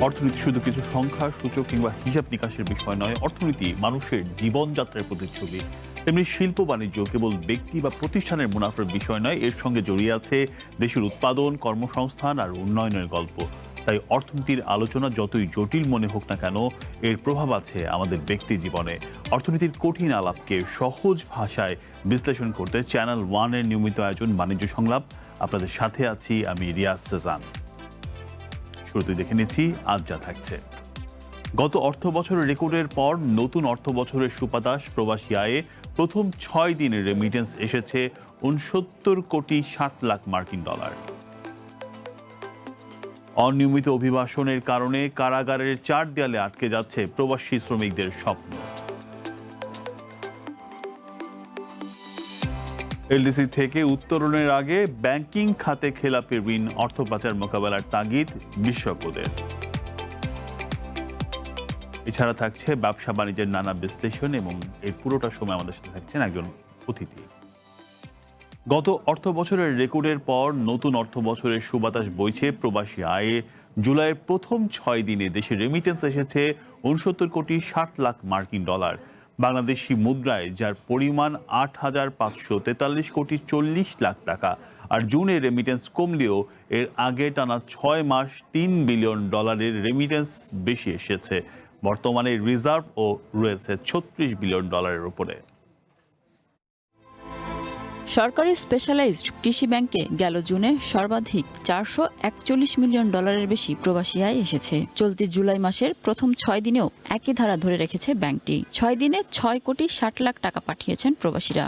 অর্থনীতি শুধু কিছু সংখ্যা সূচক কিংবা হিসাব নিকাশের বিষয় নয়, অর্থনীতি মানুষের জীবনযাত্রার প্রতিচ্ছবি। তেমনি শিল্প বাণিজ্য কেবল ব্যক্তি বা প্রতিষ্ঠানের মুনাফার বিষয় নয়, এর সঙ্গে জড়িয়ে আছে দেশের উৎপাদন, কর্মসংস্থান আর উন্নয়নের গল্প। তাই অর্থনীতির আলোচনা যতই জটিল মনে হোক না কেন, এর প্রভাব আছে আমাদের ব্যক্তি জীবনে। অর্থনীতির কঠিন আলাপকে সহজ ভাষায় বিশ্লেষণ করতে চ্যানেল ওয়ানের নিয়মিত আয়োজন বাণিজ্য সংলাপ। আপনাদের সাথে আছি আমি রিয়াজ সেজান। শুরুতে দেখে নিচ্ছি আজ যা থাকছে। গত অর্থ বছরের রেকর্ডের পর নতুন অর্থ বছরের সুপাতাস প্রবাসী আয়ে প্রথম 6 দিনের রেমিটেন্স এসেছে 69,60,00,000 মার্কিন ডলার। অনিয়মিত অভিবাসনের কারণে কারাগারের 4 দেয়ালে আটকে যাচ্ছে প্রবাসী শ্রমিকদের স্বপ্ন। এলডিসি থেকে উত্তরণের আগে ব্যাংকিং খাতে খেলাপি ঋণ অর্থ পাচার মোকাবেলার তাগিদ বিশেষজ্ঞদের। এছাড়া থাকছে ব্যবসা বাণিজ্যের নানা বিশ্লেষণ এবং এর পুরোটা সময় আমাদের সাথে থাকছেন একজন অতিথি। গত অর্থ বছরের রেকর্ডের পর নতুন অর্থ বছরের সুবাতাস বইছে প্রবাসী আয়ে। জুলাইয়ের প্রথম 6 দিনে দেশে রেমিটেন্স এসেছে 69,60,00,000 মার্কিন ডলার, বাংলাদেশি মুদ্রায় যার পরিমাণ 8,543,40,00,000 টাকা। আর জুনে রেমিটেন্স কমলেও এর আগে টানা 6 মাস 3 বিলিয়ন ডলারের রেমিটেন্স বেশি এসেছে। বর্তমানে রিজার্ভও রয়েছে 36 বিলিয়ন ডলারের উপরে। সরকারি স্পেশালাইজড কৃষি ব্যাংকে গেল জুনে সর্বাধিক 441 মিলিয়ন ডলারের বেশি প্রবাসী আয় এসেছে। চলতি জুলাই মাসের প্রথম 6 দিনেও একই ধারা ধরে রেখেছে ব্যাংকটি। 6 দিনে 6,60,00,000 টাকা পাঠিয়েছেন প্রবাসীরা।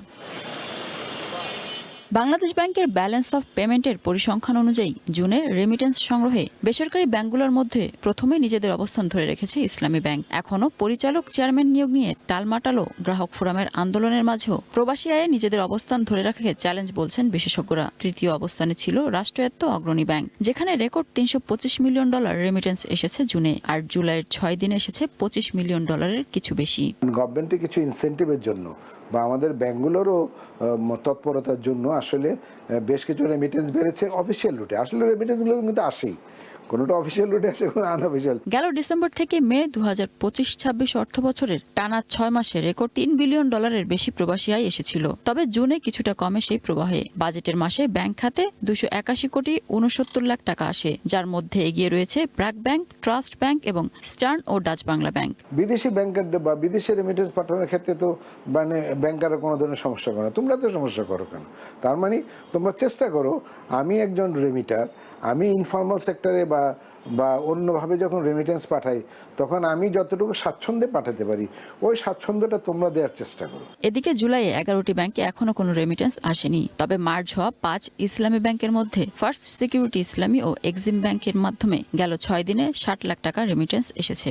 বাংলাদেশ ব্যাংকের ব্যালেন্স অফ পেমেন্টের পরিসংখ্যান অনুযায়ী জুনে রেমিটেন্স সংগ্রহে বেসরকারি ব্যাংকগুলোর মধ্যে প্রথমে নিজেদের অবস্থান ধরে রেখেছে ইসলামী ব্যাংক। এখনও পরিচালক চেয়ারম্যান নিয়োগ নিয়ে টালমাটালো গ্রাহক ফোরামের আন্দোলনের মাঝেও প্রবাসী আয়ে নিজেদের অবস্থান ধরে রাখাকে চ্যালেঞ্জ বলছেন বিশেষজ্ঞরা। তৃতীয় অবস্থানে ছিল রাষ্ট্রায়ত্ত অগ্রণী ব্যাংক, যেখানে রেকর্ড 325 মিলিয়ন ডলার রেমিটেন্স এসেছে জুনে। আর জুলাইয়ের 6 দিনে এসেছে 25 মিলিয়ন ডলারের কিছু বেশি। গভর্নমেন্টের কিছু ইনসেন্টিভের জন্য বা আমাদের ব্যাংকগুলোরও তৎপরতার জন্য আসলে বেশ কিছু রেমিটেন্স বেড়েছে অফিসিয়াল রুটে। আসলে রেমিটেন্সগুলো কিন্তু আসেই, কোনোটা অফিসিয়াল রুটে আসে, কোনো আনঅফিসিয়াল। গেল ডিসেম্বর থেকে মে 2025-26 অর্থ বছরের টানা 6 মাসে রেকর্ড 3 বিলিয়ন ডলারের বেশি প্রবাসী আয় এসেছিল। তবে জুনে কিছুটা কমে সেই প্রবাহে। বাজেটের মাসে ব্যাংক খাতে 281,69,00,000 টাকা আসে, যার মধ্যে এগিয়ে রয়েছে ব্র্যাক ব্যাংক, ট্রাস্ট ব্যাংক এবং স্টার্ন ও ডাচ বাংলা ব্যাংক। বিদেশি ব্যাংকারদের বা বিদেশে রেমিটেন্স পাঠানোর ক্ষেত্রে তো মানে ব্যাংকাররা কোনো ধরনের সমস্যা করে না, তোমরা তো সমস্যা করো কেন? তার মানে তোমরা চেষ্টা করো, আমি একজন রেমিটার, আমি ইনফর্মাল সেক্টরে বা অন্যভাবে যখন রেমিটেন্স পাঠাই তখন আমি যতটুকু স্বাচ্ছন্দ্যে পাঠাতে পারি ওই স্বাচ্ছন্দ্যটা তোমরা দেওয়ার চেষ্টা করো। এদিকে জুলাইয়ে 11টি ব্যাংকে এখনো কোনো রেমিটেন্স আসেনি। তবে মার্চ হওয়া 5 ইসলামী ব্যাংকের মধ্যে ফার্স্ট সিকিউরিটি ইসলামী ও এক্সিম ব্যাংকের মাধ্যমে গেল 6 দিনে 60 লাখ টাকা রেমিটেন্স এসেছে।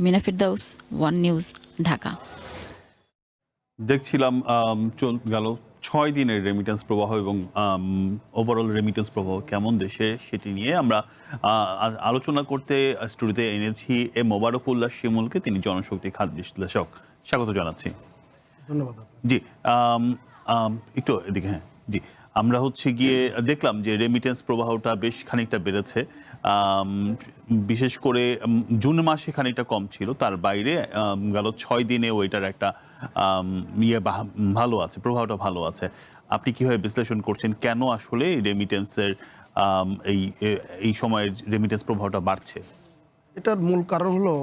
Mina Firdaus, one news, Dhaka. দেখছিলাম গেল 6 দিনের রেমিটেন্স প্রবাহ এবং ওভারঅল রেমিটেন্স প্রবাহ কেমন দেশে, সেটি নিয়ে আমরা আলোচনা করতে স্টুডিওতে এনেছি মোবারকুল্লাহ শিমুলকে। তিনি জনশক্তি খাত বিশ্লেষক। স্বাগত জানাচ্ছি। ধন্যবাদ। জি, একটু এদিকে। হ্যাঁ জি, আমরা গিয়ে দেখলাম যে রেমিটেন্স প্রবাহটা বেশ খানিকটা বেড়েছে। বিশেষ করে জুন মাসে খানিকটা কম ছিল, তার বাইরে গেল 6 দিনে ওইটার একটা ভালো আছে, প্রভাবটা ভালো আছে। আপনি কিভাবে বিশ্লেষণ করছেন, কেন আসলে রেমিটেন্সের এই সময়ের রেমিটেন্স প্রভাবটা বাড়ছে? এটার মূল কারণ হলো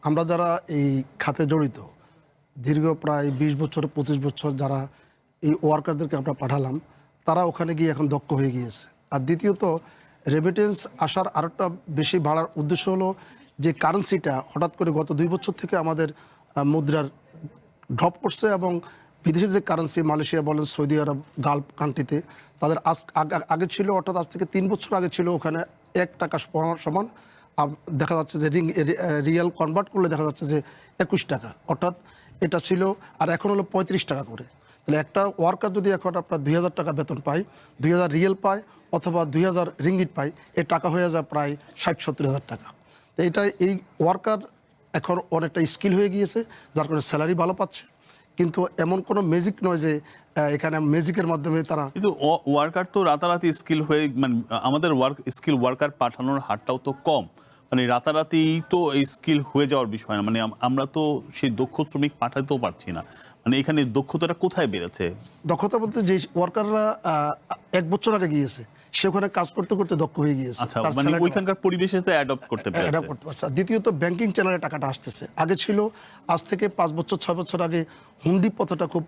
আমরা যারা এই খাতে জড়িত দীর্ঘ প্রায় 20 বছর 25 বছর যারা এই ওয়ার্কারদেরকে আমরা পাঠালাম, তারা ওখানে গিয়ে এখন দক্ষ হয়ে গিয়েছে। আর দ্বিতীয়ত রেমিটেন্স আসার আরেকটা বেশি বাড়ার উদ্দেশ্য হলো যে কারেন্সিটা হঠাৎ করে গত 2 বছর থেকে আমাদের মুদ্রার ড্রপ করছে এবং বিদেশি যে কারেন্সি মালয়েশিয়া বলেন, সৌদি আরব, গালফ কান্ট্রিতে তাদের আগে ছিল, অর্থাৎ আজ থেকে 3 বছর আগে ছিল ওখানে 1 টাকা সমান দেখা যাচ্ছে যে রিয়াল কনভার্ট করলে দেখা যাচ্ছে যে 21 টাকা, অর্থাৎ এটা ছিল। আর এখন হলো 35 টাকা করে। তাহলে একটা ওয়ার্কার যদি এখন আপনার 2,000 টাকা বেতন পায়, 2,000 রিয়েল পায় অথবা 2,000 রিঙ্গিট পায়, এই টাকা হয়ে যায় প্রায় 60-70 হাজার টাকা। তো এই ওয়ার্কার এখন অনেকটা স্কিল হয়ে গিয়েছে, যার কারণে স্যালারি ভালো পাচ্ছে। কিন্তু এমন কোনো ম্যাজিক নয় যে এখানে ম্যাজিকের মাধ্যমে তারা কিন্তু ওয়ার্কার তো রাতারাতি স্কিল হয়ে, মানে আমাদের স্কিল ওয়ার্কার পাঠানোর হারটাও তো কম, মানে রাতারাতি তো এই স্কিল হয়ে যাওয়ার বিষয় না, মানে আমরা তো সেই দক্ষ শ্রমিক পাঠাতেও পারছি না, মানে এখানে দক্ষতাটা কোথায় বেড়েছে? দক্ষতা বলতে যে ওয়ার্কাররা 1 বছর আগে গিয়েছে, সে ওখানে কাজ করতে করতে দক্ষ হয়ে গিয়েছে, আচ্ছা, তার মানে salary ওইখানকার পরিবেশে তো অ্যাডপ্ট করতে পেরেছে। অ্যাডাপ্ট করতে পারছে। আর দ্বিতীয়ত ব্যাংকিং চ্যানেলে টাকাটা আসতেছে, আগে ছিল আজ থেকে 5 বছর 6 বছর আগে হুন্ডি পথটা খুব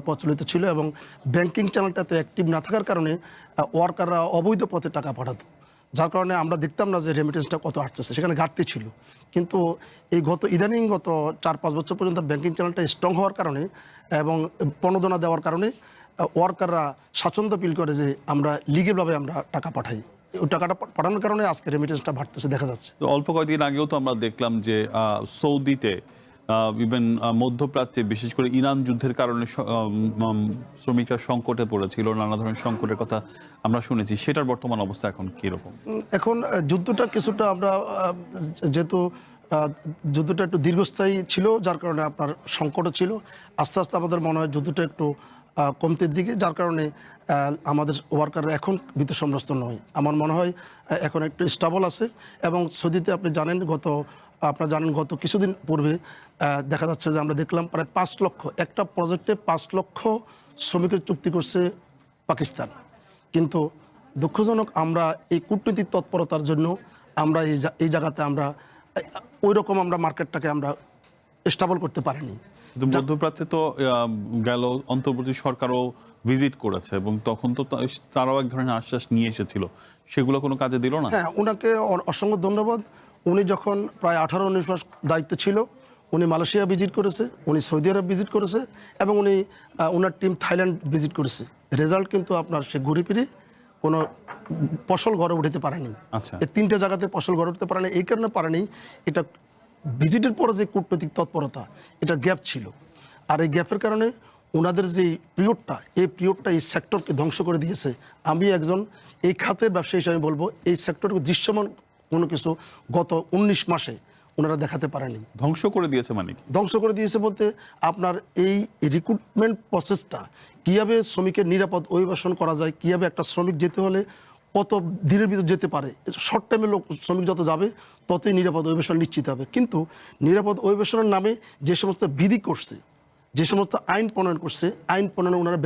প্রচলিত ছিল এবং ব্যাংকিং চ্যানেলটাতে অ্যাক্টিভ না থাকার কারণে ওয়ার্কাররা অবৈধ পথে টাকা পাঠাতো, যার কারণে আমরা দেখতাম না যে রেমিটেন্সটা কত আসতেছে, সেখানে ঘাটতি ছিল। কিন্তু এই ইদানিং গত 4-5 বছর পর্যন্ত ব্যাংকিং চ্যানেলটা স্ট্রং হওয়ার কারণে এবং প্রণোদনা দেওয়ার কারণে ওয়ার্কাররা স্বাচ্ছন্দ্য ফিল করে যে আমরা লিগেলভাবে আমরা টাকা পাঠাই। ওই টাকাটা পাঠানোর কারণে আজকে রেমিটেন্সটা বাড়তেছে দেখা যাচ্ছে। তো অল্প কয়েকদিন আগেও তো আমরা দেখলাম যে সৌদিতে ইভেন মধ্যপ্রাচ্যে বিশেষ করে ইরান যুদ্ধের কারণে শ্রমিকরা সংকটে পড়েছিল, নানা ধরনের সংকটের কথা আমরা শুনেছি। সেটার বর্তমান অবস্থা এখন কিরকম? এখন যুদ্ধটা কিছুটা আমরা যেহেতু যুদ্ধটা একটু দীর্ঘস্থায়ী ছিল, যার কারণে আপনার সংকটও ছিল, আস্তে আস্তে আমাদের মনে হয় যুদ্ধটা একটু কমতির দিকে, যার কারণে আমাদের ওয়ার্কাররা এখন ভীতসন্ত্রস্ত নয়। আমার মনে হয় এখন একটু স্টেবল আছে। এবং সৌদিতে আপনারা জানেন গত কিছুদিন পূর্বে দেখা যাচ্ছে যে আমরা দেখলাম প্রায় 5 লক্ষ একটা প্রজেক্টে 5 লক্ষ শ্রমিকের চুক্তি করছে পাকিস্তান। কিন্তু দুঃখজনক আমরা এই কূটনৈতিক তৎপরতার জন্য আমরা এই জায়গাতে আমরা ওই রকম আমরা মার্কেটটাকে আমরা স্টেবল করতে পারিনি। কিন্তু মধ্যপ্রাচ্যে তো গেল অন্তর্বর্তী সরকারও ভিজিট করেছে এবং তখন তো তারাও এক ধরনের আশ্বাস নিয়ে এসেছিল, সেগুলো কোনো কাজে দিল না। হ্যাঁ, ওনাকে অসংখ্য ধন্যবাদ। উনি যখন প্রায় 18-19 মাস দায়িত্ব ছিল, উনি মালয়েশিয়া ভিজিট করেছে, উনি সৌদি আরব ভিজিট করেছে এবং উনি ওনার টিম থাইল্যান্ড ভিজিট করেছে। রেজাল্ট কিন্তু আপনার সে ঘুরে ফিরে কোনো ফসল ঘরে উঠাতে পারেনি। আচ্ছা, এই 3টে জায়গাতে ফসল ঘরে উঠতে পারেনি। এই কারণে পারেনি, এটা ভিজিটের পরে যে কূটনৈতিক তৎপরতা, এটা গ্যাপ ছিল। আর এই গ্যাপের কারণে ওনাদের যে পিরিয়ডটা, এই পিরিয়ডটা এই সেক্টরকে ধ্বংস করে দিয়েছে। আমি একজন এই খাতের ব্যবসায়ী হিসেবে বলবো, এই সেক্টরকে দৃশ্যমান কোনো কিছু গত 19 মাসে ওনারা দেখাতে পারেনি। ধ্বংস করে দিয়েছে মানে কি? ধ্বংস করে দিয়েছে বলতে আপনার এই রিক্রুটমেন্ট প্রসেসটা, কীভাবে শ্রমিকের নিরাপদ অভিবাসন করা যায়, কীভাবে একটা শ্রমিক যেতে হলে কত দিনের ভিতর যেতে পারে, শর্ট টাইমে শ্রমিক যত যাবে ততই নিরাপদ অভিবাসন নিশ্চিত হবে। কিন্তু নিরাপদ অভিবাসনের নামে যে সমস্ত বিধি করছে, যে সমস্ত আইন প্রণয়ন করছে, আইন প্রণয়নে ওনারা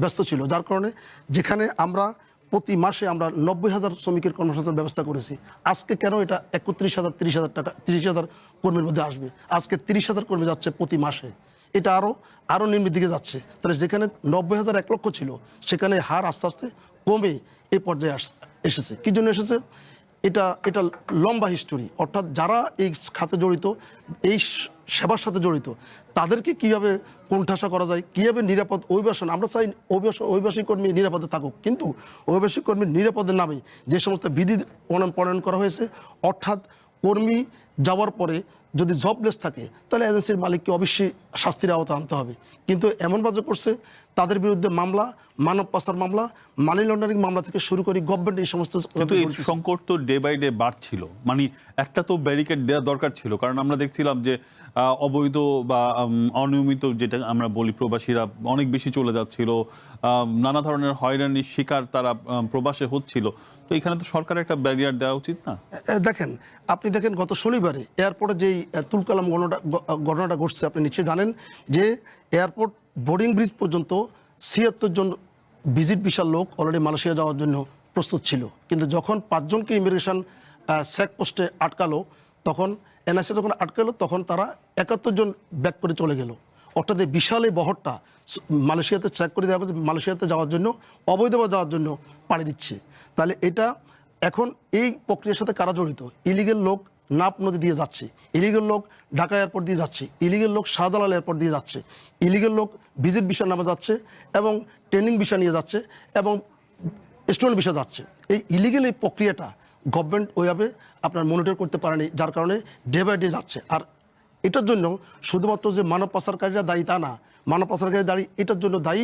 ব্যস্ত ছিল, যার কারণে যেখানে আমরা প্রতি মাসে আমরা 90,000 শ্রমিকের কর্মসংস্থানের ব্যবস্থা করেছি, আজকে কেন এটা 31,000 30,000 টাকা 30,000 কর্মীর মধ্যে আসবে? আজকে 30,000 কর্মী যাচ্ছে প্রতি মাসে, এটা আরও নিম্নের দিকে যাচ্ছে। তাহলে যেখানে 90,000 1 লক্ষ ছিল, সেখানে হার আস্তে আস্তে কমে এই পর্যায়ে এসেছে। কী জন্য এসেছে? এটা লম্বা হিস্টোরি। অর্থাৎ যারা এই খাতে জড়িত, এই সেবার সাথে জড়িত, তাদেরকে কীভাবে কোণঠাসা করা যায়, কীভাবে নিরাপদ অভিবাসন, আমরা চাই অভিবাসী কর্মী নিরাপদে থাকুক, কিন্তু অভিবাসী কর্মীর নিরাপদের নামে যে সমস্ত বিধি প্রণয়ন করা হয়েছে, অর্থাৎ কর্মী যাওয়ার পরে যদি জবলেস থাকে তাহলে এজেন্সির মালিককে অবশ্যই শাস্তির আওতায় আনতে হবে। কিন্তু এমনভাবে করছে, তাদের বিরুদ্ধে মামলা, মানব পাচার মামলা, মানি লন্ডারিং মামলা থেকে শুরু করে গভর্নমেন্ট এই সমস্ত। কিন্তু এই সংকট তো ডে বাই ডে বাড়ছিল, মানে একটা তো ব্যারিকেড দেওয়া দরকার ছিল, কারণ আমরা দেখছিলাম যে অবৈধ বা অনিয়মিত যেটা আমরা বলি প্রবাসীরা অনেক বেশি চলে যাচ্ছিল, নানা ধরনের হয়রানির শিকার তারা প্রবাসে হচ্ছিল। তো এখানে তো সরকারের একটা ব্যারিয়ার দেওয়া উচিত না? আপনি দেখেন গত শনিবারে এয়ারপোর্টে যেই তুলকালাম ঘটনাটা ঘটছে, আপনি নিশ্চয়ই জানেন যে এয়ারপোর্ট বোর্ডিং ব্রিজ পর্যন্ত 76 জন ভিজিট ভিসার লোক অলরেডি মালয়েশিয়া যাওয়ার জন্য প্রস্তুত ছিল। কিন্তু যখন 5 জনকে ইমিগ্রেশন চেকপোস্টে আটকালো, তখন এনআইসি যখন আটকালো, তখন তারা 71 জন ব্যাক করে চলে গেল। অর্থাৎ এই বিশাল এই বহরটা মালয়েশিয়াতে চেক করে দেওয়া হয়েছে, মালয়েশিয়াতে যাওয়ার জন্য, অবৈধভাবে যাওয়ার জন্য পাড়ি দিচ্ছে। তাহলে এটা এখন এই প্রক্রিয়ার সাথে কারা জড়িত? ইলিগেল লোক নাপ নদী দিয়ে যাচ্ছে, ইলিগেল লোক ঢাকা এয়ারপোর্ট দিয়ে যাচ্ছে, ইলিগেল লোক শাহজালাল এয়ারপোর্ট দিয়ে যাচ্ছে, ইলিগেল লোক ভিজিট ভিসা নামে যাচ্ছে এবং ট্রেনিং ভিসা নিয়ে যাচ্ছে এবং স্টুডেন্ট ভিসা যাচ্ছে। এই ইলিগেল এই প্রক্রিয়াটা গভর্নমেন্ট ওইভাবে আপনার মনিটর করতে পারেনি, যার কারণে ডে বাই ডে যাচ্ছে। আর এটার জন্য শুধুমাত্র যে মানব পাচারকারীরা দায়ী তা না, মানব পাচারকারী দায়ী, এটার জন্য দায়ী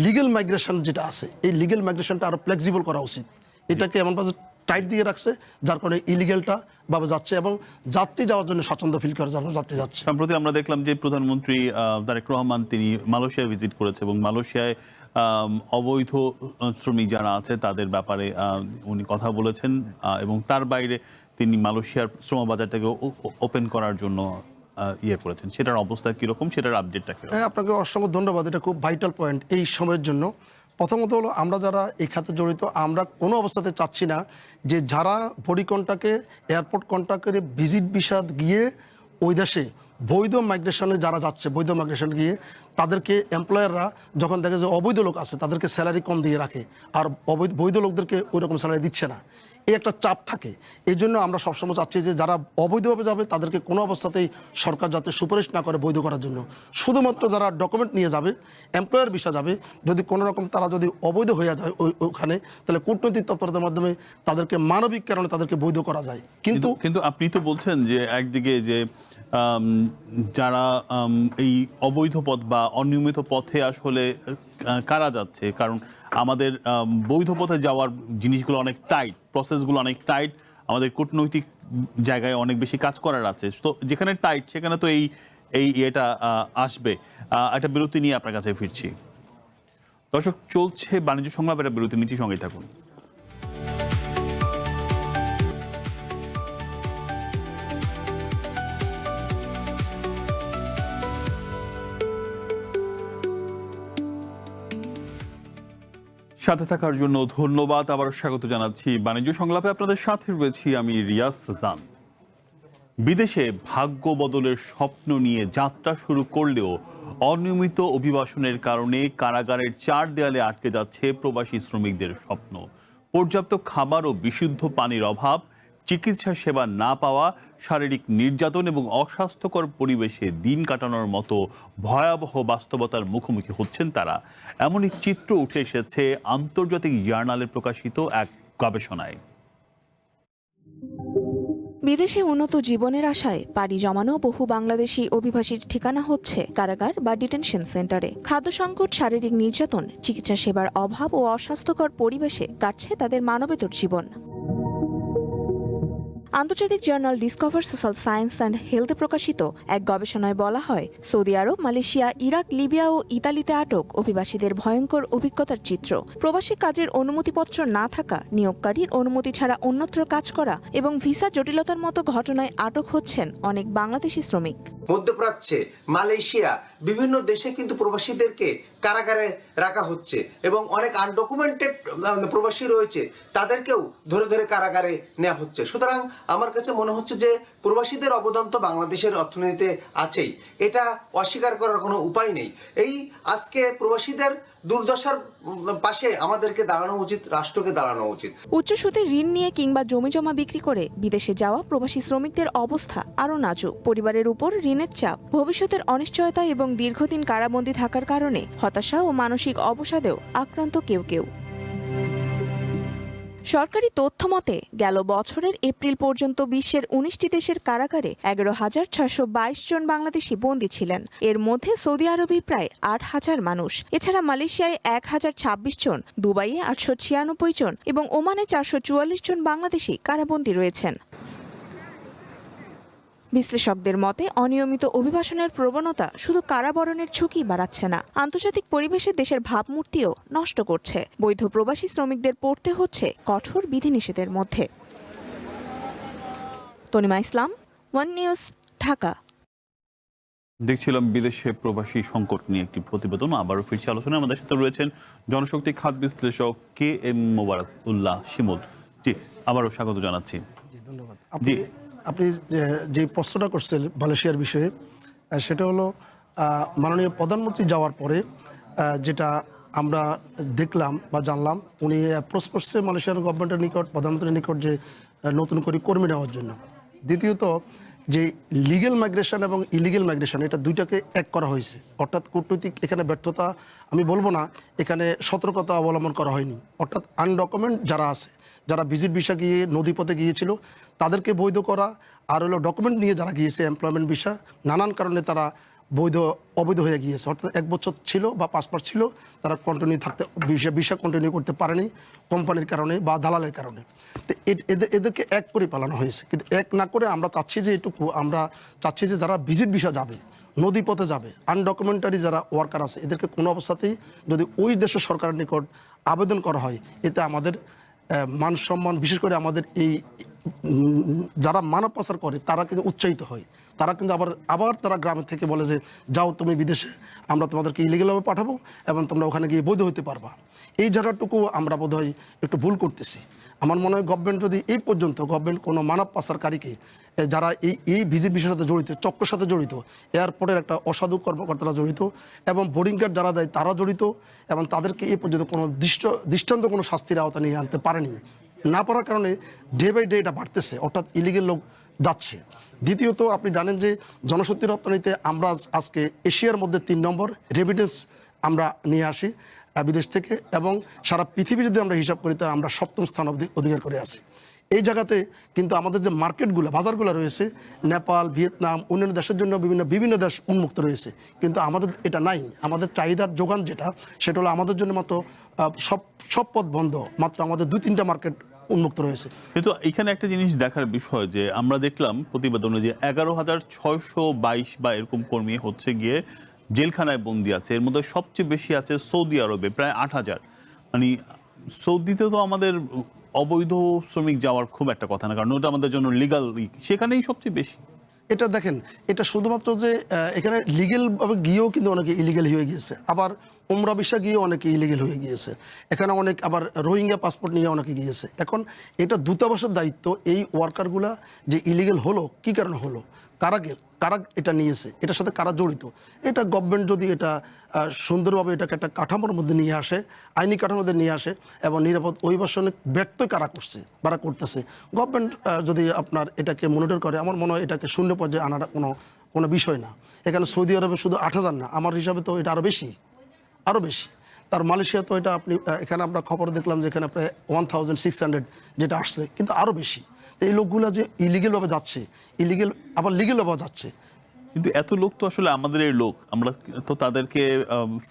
লিগেল মাইগ্রেশন যেটা আছে, এই লিগেল মাইগ্রেশনটা আরও ফ্লেক্সিবল করা উচিত। এটাকে এমনভাবে টাইট দিয়ে রাখছে, যার কারণে ইলিগেলটা ভাবে যাচ্ছে এবং যাত্রী যাওয়ার জন্য স্বাচ্ছন্দ্য ফিল করে যাত্রী যাচ্ছে। সম্প্রতি আমরা দেখলাম যে প্রধানমন্ত্রী তারেক রহমান তিনি মালয়েশিয়া ভিজিট করেছে এবং মালয়েশিয়ায় অবৈধ শ্রমিক যারা আছে তাদের ব্যাপারে উনি কথা বলেছেন এবং তার বাইরে তিনি মালয়েশিয়ার শ্রম বাজারটাকে ওপেন করার জন্য ইয়ে করেছেন। সেটার অবস্থা কিরকম, সেটার আপডেটটা কিরকম? হ্যাঁ, আপনাকে অসংখ্য ধন্যবাদ। এটা খুব ভাইটাল পয়েন্ট এই সময়ের জন্য। প্রথমত হলো, আমরা যারা এই খাতে জড়িত, আমরা কোনো অবস্থাতে চাচ্ছি না যে যারা বডি কন্ট্রাক্টে এয়ারপোর্ট কন্ট্রাক্টে ভিজিট ভিসা গিয়ে ওই দেশে বৈধ মাইগ্রেশনে যারা যাচ্ছে, বৈধ মাইগ্রেশন গিয়ে তাদেরকে এমপ্লয়াররা যখন দেখে যে অবৈধ লোক আছে তাদেরকে স্যালারি কম দিয়ে রাখে, আর বৈধ লোকদেরকে ওই রকম স্যালারি দিচ্ছে না, এই একটা চাপ থাকে। এই জন্য আমরা সবসময় চাচ্ছি যে যারা অবৈধভাবে যাবে তাদেরকে কোনো অবস্থাতেই সরকার যাতে সুপারিশ না করে বৈধ করার জন্য। শুধুমাত্র যারা ডকুমেন্ট নিয়ে যাবে, এমপ্লয়ার ভিসা যাবে, যদি কোনো রকম তারা যদি অবৈধ হয়ে যায় ওখানে, তাহলে কূটনৈতিক তৎপরতার মাধ্যমে তাদেরকে মানবিক কারণে তাদেরকে বৈধ করা যায়। কিন্তু আপনি তো বলছেন যে একদিকে যে যারা এই অবৈধ পথ বা অনিয়মিত পথে আসলে কারা যাচ্ছে, কারণ আমাদের বৈধ পথে যাওয়ার জিনিসগুলো অনেক টাইট, প্রসেসগুলো অনেক টাইট, আমাদের কূটনৈতিক জায়গায় অনেক বেশি কাজ করার আছে। তো যেখানে টাইট সেখানে তো এই ইয়েটা আসবে। একটা বিরতি নিয়ে আপনার কাছে ফিরছি। দর্শক, চলছে বাণিজ্য সংলাপ, একটা বিরতি নিচ্ছি, সঙ্গেই থাকুন। সাথে থাকার জন্য ধন্যবাদ। আবার স্বাগত জানাচ্ছি বাণিজ্য সংলাপে। আপনাদের সাথে রয়েছি আমি রিয়াজ জান। বিদেশে ভাগ্য বদলের স্বপ্ন নিয়ে যাত্রা শুরু করলেও অনিয়মিত অভিবাসনের কারণে কারাগারের চার দেয়ালে আটকে যাচ্ছে প্রবাসী শ্রমিকদের স্বপ্ন। পর্যাপ্ত খাবার ও বিশুদ্ধ পানির অভাব, চিকিৎসা সেবা না পাওয়া, শারীরিক নির্যাতন এবং অস্বাস্থ্যকর পরিবেশে দিন কাটানোর মতো ভয়াবহ বাস্তবতার মুখোমুখি হচ্ছেন তারা। এমনই চিত্র উঠে এসেছে আন্তর্জাতিক জার্নালে প্রকাশিত এক গবেষণায়। বিদেশে উন্নত জীবনের আশায় পাড়ি জমানো বহু বাংলাদেশি অভিবাসীর ঠিকানা হচ্ছে কারাগার বা ডিটেনশন সেন্টারে। খাদ্য সংকট, শারীরিক নির্যাতন, চিকিৎসা সেবার অভাব ও অস্বাস্থ্যকর পরিবেশে কাটছে তাদের মানবেতর জীবন। আন্তর্জাতিক journal discover social science and হেলথে প্রকাশিত এক গবেষণায় বলা হয়, Saudi Arab, Malaysia, Iraq, Libya ও ইতালিতে আটক অভিবাসীদের ভয়ঙ্কর অভিজ্ঞতার চিত্র। প্রবাসী কাজের অনুমতিপত্র না থাকা, নিয়োগকারীর অনুমতি ছাড়া অন্যত্র কাজ করা এবং ভিসা জটিলতার মতো ঘটনায় আটক হচ্ছেন অনেক বাংলাদেশি শ্রমিক। মধ্যপ্রাচ্যে, মালয়েশিয়া, বিভিন্ন দেশে কিন্তু প্রবাসীদেরকে কারাগারে রাখা হচ্ছে এবং অনেক আনডকুমেন্টেড প্রবাসী রয়েছে, তাদেরকেও ধরে ধরে কারাগারে নেওয়া হচ্ছে। সুতরাং আমার কাছে মনে হচ্ছে যে প্রবাসীদের অবদান তো বাংলাদেশের অর্থনীতিতে আছেই, এটা অস্বীকার করার কোনো উপায় নেই। এই আজকে প্রবাসীদের দুর্দশার পাশে আমাদেরকে দাঁড়ানো উচিত, রাষ্ট্রকে দাঁড়ানো উচিত। উচ্চ সুদে ঋণ নিয়ে কিংবা জমি জমা বিক্রি করে বিদেশে যাওয়া প্রবাসী শ্রমিকদের অবস্থা আরও নাজুক। পরিবারের উপর ঋণের চাপ, ভবিষ্যতের অনিশ্চয়তা এবং দীর্ঘদিন কারাবন্দী থাকার কারণে হতাশা ও মানসিক অবসাদেও আক্রান্ত কেউ কেউ। সরকারি তথ্য মতে গেল বছরের এপ্রিল পর্যন্ত বিশ্বের 19টি দেশের কারাগারে 11,622 জন বাংলাদেশি বন্দী ছিলেন। এর মধ্যে সৌদি আরবে প্রায় 8,000 মানুষ। এছাড়া মালয়েশিয়ায় 1,026 জন, দুবাইয়ে 896 জন এবং ওমানে 444 জন বাংলাদেশি কারাবন্দী রয়েছেন। বিশ্লেষকদের মতে অনিয়মিত অভিবাসনের প্রবণতা শুধু কারাবরণের ঝুঁকি বাড়াচ্ছে না, আন্তর্জাতিক পরিবেশে দেশের ভাবমূর্তিও নষ্ট করছে। বৈধ প্রবাসী শ্রমিকদের পড়তে হচ্ছে কঠোর বিধিনিষেধের মধ্যে। তনিমা ইসলাম, ওয়ান নিউজ, ঢাকা। দেখছিলাম বিদেশে প্রবাসী সংকট নিয়ে একটি প্রতিবেদন। আবারও ফিরছি আলোচনায়। আমাদের সাথে রয়েছেন জনশক্তি খাত বিশ্লেষক KM মোবারকুল্লাহ শিমুল। জি, আবারও স্বাগত জানাচ্ছি। ধন্যবাদ। আপনি যে প্রশ্নটা করছেন মালয়েশিয়ার বিষয়ে, সেটা হলো মাননীয় প্রধানমন্ত্রী যাওয়ার পরে যেটা আমরা দেখলাম বা জানলাম, উনি অ্যাপ্রোচ করছে মালয়েশিয়ান গভর্নমেন্টের নিকট, প্রধানমন্ত্রীর নিকট, যে নতুন করে কর্মী নেওয়ার জন্য। দ্বিতীয়ত, যে লিগেল মাইগ্রেশন এবং ইলিগেল মাইগ্রেশন, এটা দুইটাকে এক করা হয়েছে। অর্থাৎ কূটনৈতিক এখানে ব্যর্থতা আমি বলবো না, এখানে সতর্কতা অবলম্বন করা হয়নি। অর্থাৎ আনডকুমেন্ট যারা আছে, যারা ভিজিট ভিসা গিয়ে নদীপথে গিয়েছিল তাদেরকে বৈধ করা, আর হলো ডকুমেন্ট নিয়ে যারা গিয়েছে এমপ্লয়মেন্ট ভিসা, নানান কারণে তারা অবৈধ হয়ে গিয়েছে, অর্থাৎ 1 বছর ছিল বা পাসপোর্ট ছিল, তারা কন্টিনিউ থাকতে ভিসা কন্টিনিউ করতে পারেনি কোম্পানির কারণে বা দালালের কারণে। তো এদেরকে এক করে পালানো হয়েছে, কিন্তু এক না করে আমরা চাচ্ছি যে যারা ভিজিট ভিসা যাবে, নদীপথে যাবে, আনডকুমেন্টারি যারা ওয়ার্কার আছে, এদেরকে কোনো অবস্থাতেই যদি ওই দেশের সরকারের নিকট আবেদন করা হয়, এতে আমাদের মান সম্মান, বিশেষ করে আমাদের এই যারা মানব পাচার করে তারা কিন্তু উৎসাহিত হয়। তারা কিন্তু আবার তারা গ্রামের থেকে বলে যে যাও তুমি বিদেশে, আমরা তোমাদেরকে ইলিগালভাবে পাঠাবো এবং তোমরা ওখানে গিয়ে বৈধ হতে পারবা। এই জায়গাটুকু আমরা বোধহয় একটু ভুল করতেছি। আমার মনে হয় গভর্নমেন্ট যদি এই পর্যন্ত কোনো মানব পাচারকারীকে, যারা এই ভিজিট বিষয়ের সাথে জড়িত, চক্রের সাথে জড়িত, এয়ারপোর্টের একটা অসাধু কর্মকর্তারা জড়িত এবং বোর্ডিং গার্ড যারা দেয় তারা জড়িত, এবং তাদেরকে এই পর্যন্ত কোনো দৃষ্টান্ত কোনো শাস্তির আওতা নিয়ে আনতে পারেনি, না পারার কারণে ডে বাই ডে এটা বাড়তেছে, অর্থাৎ ইলিগেল লোক যাচ্ছে। দ্বিতীয়ত আপনি জানেন যে জনশক্তি রপ্তানিতে আমরা আজকে এশিয়ার মধ্যে 3 নম্বর রেমিটেন্স আমরা নিয়ে আসি বিদেশ থেকে, এবং সারা পৃথিবী যদি আমরা হিসাব করি তাহলে আমরা 7ম স্থান অধিকার করে আছি। এই জায়গাতে কিন্তু আমাদের যে মার্কেটগুলো, বাজারগুলো রয়েছে, নেপাল, ভিয়েতনাম, অন্যান্য দেশের জন্য বিভিন্ন দেশ উন্মুক্ত রয়েছে, কিন্তু আমাদের এটা নাই। আমাদের চাহিদার যোগান সেটা হলো আমাদের জন্য মাত্র সব পথ বন্ধ, মাত্র আমাদের 2-3টা মার্কেট উন্মুক্ত রয়েছে। কিন্তু এখানে একটা জিনিস দেখার বিষয় যে আমরা দেখলাম প্রতিবেদনে যে 11,622 বা এরকম কর্মী হচ্ছে গিয়ে জেলখানায় বন্দী আছে। এর মধ্যে সবচেয়ে বেশি আছে সৌদি আরবে, প্রায় 8,000। মানে সৌদিতে তো আমাদের অবৈধ শ্রমিক যাওয়ার খুব একটা কথা না, কারণ ওটা আমাদের জন্য লিগাল, সেখানেই সবচেয়ে বেশি। এটা দেখেন, এটা শুধুমাত্র যে এখানে লিগেলভাবে গিয়েও কিন্তু অনেকে ইলিগেল হয়ে গিয়েছে, আবার উমরা ভিসা গিয়ে অনেকে ইলিগেল হয়ে গিয়েছে, এখানে অনেক আবার রোহিঙ্গা পাসপোর্ট নিয়ে অনেকে গিয়েছে। এখন এটা দূতাবাসের দায়িত্ব এই ওয়ার্কারগুলা যে ইলিগেল হলো, কী কারণে হলো, কারা এটা নিয়েছে, এটার সাথে কারা জড়িত, এটা গভর্নমেন্ট যদি এটা সুন্দরভাবে এটাকে একটা কাঠামোর মধ্যে নিয়ে আসে, আইনি কাঠামোর মধ্যে নিয়ে আসে, এবং নিরাপদ অভিবাসনে ব্যর্থ কারা করতেছে, গভর্নমেন্ট যদি আপনার এটাকে মনিটর করে, আমার মনে হয় এটাকে শূন্য পর্যায়ে আনার কোনো বিষয় না। এখানে সৌদি আরবে শুধু 8,000 না, আমার হিসাবে তো এটা আরও বেশি। তার মালয়েশিয়া তো এটা আপনি এখানে আমরা খবর দেখলাম যে এখানে প্রায় 1,600 যেটা আসছে, কিন্তু আরও বেশি। এই লোকগুলো যে ইলিগেলভাবে যাচ্ছে, আবার লিগেলভাবে যাচ্ছে। কিন্তু এত লোক তো আসলে আমাদের এই লোক, আমরা তো তাদেরকে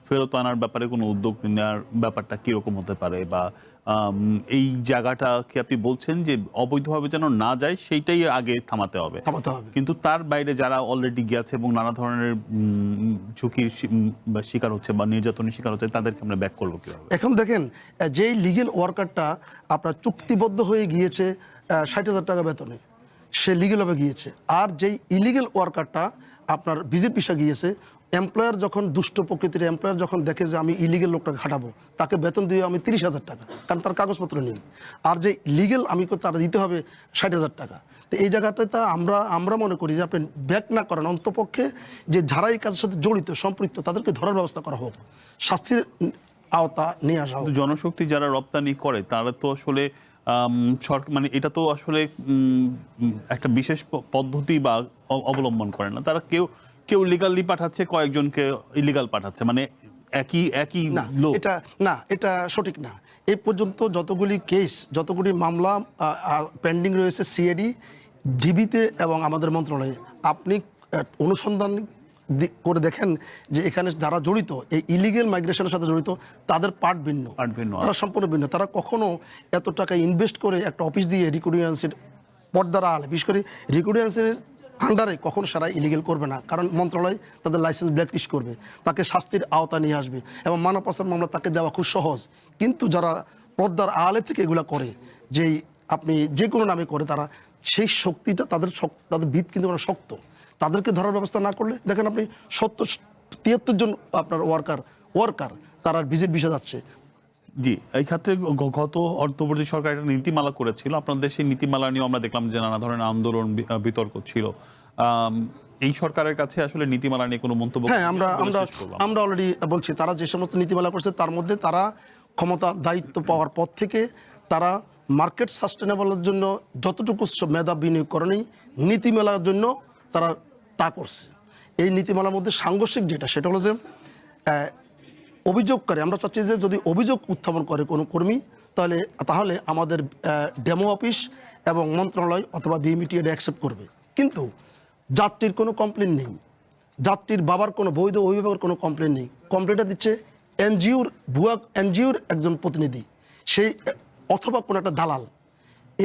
ফেরত আনার ব্যাপারে কোনো উদ্যোগ নেওয়ার ব্যাপারটা কিরকম হতে পারে, বা এই জায়গাটাকে আপনি বলছেন যে অবৈধভাবে যেন না যায় সেইটাই আগে থামাতে হবে। কিন্তু তার বাইরে যারা অলরেডি গিয়েছে এবং নানা ধরনের ঝুঁকির শিকার হচ্ছে বা নির্যাতনের শিকার হচ্ছে, তাদেরকে আমরা ব্যাক করবো কিভাবে? এখন দেখেন, যেই লিগেল ওয়ার্কারটা আপনার চুক্তিবদ্ধ হয়ে গিয়েছে 60,000 টাকা বেতনে, সে লিগেলভাবে গিয়েছে, আর যেই ইলিগেল ওয়ার্কারটা আপনার ভিজিট ভিসা গিয়েছে, এমপ্লয়ার যখন দুষ্ট প্রকৃতির এমপ্লয়ার যখন দেখে যে আমি ইলিগেল লোকটাকে খাটাবো, তাকে বেতন দিয়ে আমি 30,000 টাকা, কারণ তার কাগজপত্র নেই, আর যে লিগেল তার দিতে হবে 60,000 টাকা। তো এই জায়গাটাতে আমরা মনে করি যে আপনি ব্যাক না করেন, অন্তপক্ষে যে যারা এই কাজের সাথে জড়িত সম্পৃক্ত তাদেরকে ধরার ব্যবস্থা করা হোক, শাস্তির আওতা নিয়ে আসা হোক। জনশক্তি যারা রপ্তানি করে তারা তো আসলে মানে এটা তো আসলে একটা বিশেষ পদ্ধতি বা অবলম্বন করে না, তারা কেউ লিগালি পাঠাচ্ছে, কয়েকজনকে ইলিগাল পাঠাচ্ছে, মানে একই লোক। এটা সঠিক না। এই পর্যন্ত যতগুলি মামলা পেন্ডিং রয়েছে সিআইডি, ডিবিতে এবং আমাদের মন্ত্রণালয়ে, আপনি অনুসন্ধান করে দেখেন যে এখানে যারা জড়িত, এই ইলিগেল মাইগ্রেশনের সাথে জড়িত, তাদের পার্ট ভিন্ন, তারা সম্পূর্ণ ভিন্ন। তারা কখনো এত টাকা ইনভেস্ট করে একটা অফিস দিয়ে রিক্রুটেন্সের পর্দার আড়ালে, বিশেষ করে রিক্রুটেন্সের আন্ডারে কখনো সারা ইলিগেল করবে না, কারণ মন্ত্রণালয় তাদের লাইসেন্স ব্ল্যাকলিস্ট করবে, তাকে শাস্তির আওতা নিয়ে আসবে, এবং মানব পাচার মামলা তাকে দেওয়া খুব সহজ। কিন্তু যারা পর্দার আড়ালে থেকে এগুলো করে, যেই আপনি যে কোনো নামে করে, তারা সেই শক্তিটা তাদের ভিত কিন্তু শক্ত, তাদেরকে ধরার ব্যবস্থা না করলে দেখেন আপনি 73 জন আপনার ওয়ার্কার তারা ভিজিট ভিসা যাচ্ছে। জি, এই ক্ষেত্রে গত অন্তর্বর্তী সরকার একটা নীতিমালা করেছিল, আপনাদের সেই নীতিমালা নিয়ে আমরা দেখলাম যে নানা ধরনের আন্দোলন বিতর্ক ছিল। এই সরকারের কাছে আসলে নীতিমালা নিয়ে কোনো মন্তব্য? হ্যাঁ, আমরা অলরেডি বলছি, তারা যে সমস্ত নীতিমালা করছে তার মধ্যে তারা ক্ষমতা দায়িত্ব পাওয়ার পর থেকে তারা মার্কেট সাস্টেনেবলের জন্য যতটুকু মেধা বিনিয়োগ করেনি, নীতিমালার জন্য তারা তা করছে। এই নীতিমালার মধ্যে সাংঘর্ষিক যেটা, সেটা হলো যে অভিযোগকারী, আমরা চাচ্ছি যে যদি অভিযোগ উত্থাপন করে কোনো কর্মী, তাহলে আমাদের ডেমো অফিস এবং মন্ত্রণালয় অথবা বিএমইটি এটা অ্যাকসেপ্ট করবে। কিন্তু যাত্রীর কোনো কমপ্লেন নেই, যাত্রীর বাবার কোনো বৈধ অভিভাবকের কোনো কমপ্লেন নেই। কমপ্লেনটা দিচ্ছে এনজিওর ভুয়া এনজিওর একজন প্রতিনিধি, সেই অথবা কোনো একটা দালাল।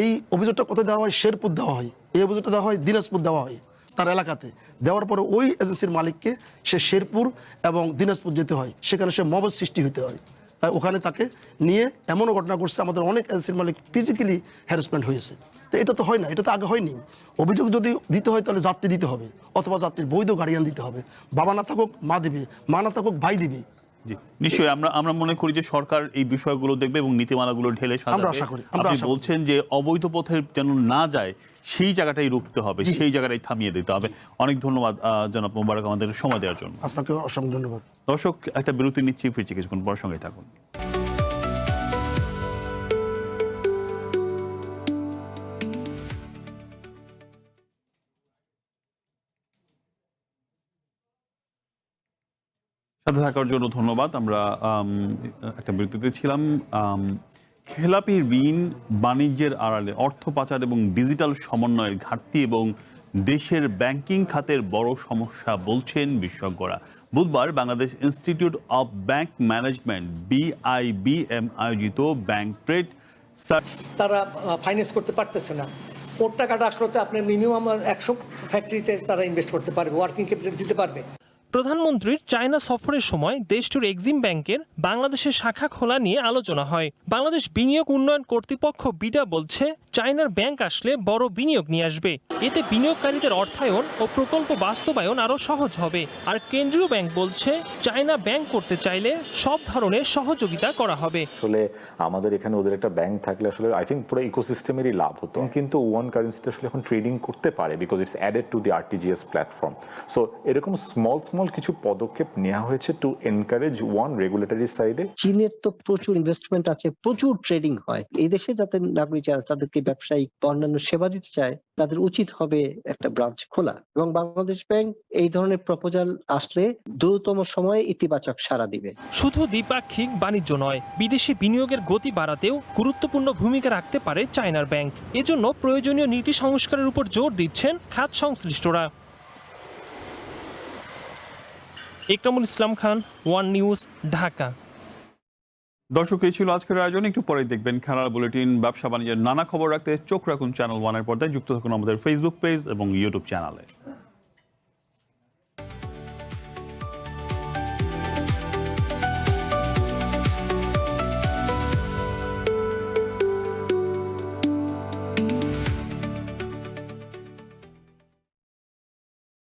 এই অভিযোগটা কোথায় দেওয়া হয়? শেরপুর দেওয়া হয়, এই অভিযোগটা দেওয়া হয় দিনাজপুর দেওয়া হয়, তার এলাকাতে দেওয়ার পরে ওই এজেন্সির মালিককে সে শেরপুর এবং দিনাজপুর যেতে হয়, সেখানে সে মবের সৃষ্টি হতে হয়। তাই ওখানে তাকে নিয়ে এমনও ঘটনা ঘটছে, আমাদের অনেক এজেন্সির মালিক ফিজিক্যালি হ্যারাসমেন্ট হয়েছে। তো এটা তো হয় না, এটা তো আগে হয়নি। অভিযোগ যদি দিতে হয় তাহলে যাত্রী দিতে হবে, অথবা যাত্রীর বৈধ গার্ডিয়ান দিতে হবে। বাবা না থাকুক মা দিবে, মা না থাকুক ভাই দিবে। জি, নিশ্চয়ই আমরা মনে করি যে সরকার এই বিষয়গুলো দেখবে এবং নীতিমালাগুলো ঢেলে সাজাবে। আশা করি, আপনি বলছেন যে অবৈধ পথে যেন না যায় সেই জায়গাটাই রুখতে হবে, সেই জায়গাটাই থামিয়ে দিতে হবে। অনেক ধন্যবাদ জনাব মোবারক আমাদের সময় দেওয়ার জন্য। আপনাকে অসংখ্য ধন্যবাদ। দর্শক, একটা বিরতি নিচ্ছি, ফিরছি কিছুক্ষণ পর, সঙ্গে থাকুন। সাথে থাকার জন্য ধন্যবাদ। আমরা একটা বিরতিতে ছিলাম। খেলাপি ঋণ, বাণিজ্যের আড়ালে অর্থ পাচার এবং ডিজিটাল সমন্বয়ের ঘাটতি এবং দেশের ব্যাংকিং খাতের বড় সমস্যা বলছেন বিশেষজ্ঞরা। বুধবার Bangladesh institute of bank management BIBM আয়োজিত ব্যাংক ট্রেড তারা ফাইন্যান্স করতে পারতেছে না। ওর টাকাটা আসলে আপনি মিনিমাম 100 ফ্যাক্টরিতে তারা ইনভেস্ট করতে পারবে, ওয়ার্কিং ক্যাপিটাল দিতে পারবে। প্রধানমন্ত্রীর চায়না সফরের সময় দেশটির এক্সিম ব্যাংকের বাংলাদেশের শাখা খোলা নিয়ে আলোচনা হয়। বাংলাদেশ বিনিয়োগ উন্নয়ন কর্তৃপক্ষ বিডা বলছে, চায়নার ব্যাংক আসলে বড় বিনিয়োগ নিয়ে আসবে। এতে বিনিয়োগকারীদের অর্থায়ন ও প্রকল্প বাস্তবায়ন আরও সহজ হবে। আর কেন্দ্রীয় ব্যাংক বলছে, চায়না ব্যাংক করতে চাইলে সব ধরনের সহযোগিতা করা হবে। আসলে আমাদের এখানে ওদের একটা ব্যাংক থাকলে আসলে আই থিঙ্ক পুরো ইকোসিস্টেমেরই লাভ হতো। কিন্তু ওয়ান কারেন্সিতে আসলে এখন ট্রেডিং করতে পারে, because it's added to the RTGS platform. So এরকম স্মল কিছু পদক্ষেপ নেওয়া হয়েছে টু এনকারেজ ওয়ান রেগুলেটরি সাইডে। চীনের তো প্রচুর ইনভেস্টমেন্ট আছে, প্রচুর ট্রেডিং হয়। এই দেশে যাতে নাগরিক তাদেরকে ব্যবসায়িক অন্যান্য সেবা দিতে চায়, তাদের উচিত হবে একটা ব্রাঞ্চ খোলা। এবং বাংলাদেশ ব্যাংক এই ধরনের প্রপোজাল আসলে দ্রুততম সময়ে ইতিবাচক সাড়া দিবে। শুধু দ্বিপাক্ষিক বাণিজ্য নয়, বিদেশি বিনিয়োগের গতি বাড়াতেও গুরুত্বপূর্ণ ভূমিকা রাখতে পারে চায়নার ব্যাংক। এজন্য প্রয়োজনীয় নীতি সংস্কারের উপর জোর দিচ্ছেন খাত সংশ্লিষ্টরা। Ikramul Islam Khan, one news, Dhaka. দর্শক, এই ছিল আজকের আয়োজন। একটু পরে দেখবেন খেলার বুলেটিন। ব্যবসা বাণিজ্যের নানা খবর রাখতে চোখ রাখুন চ্যানেল 1 এর পর্দায়। যুক্ত থাকুন আমাদের ফেসবুক পেজ এবং ইউটিউব চ্যানেলে।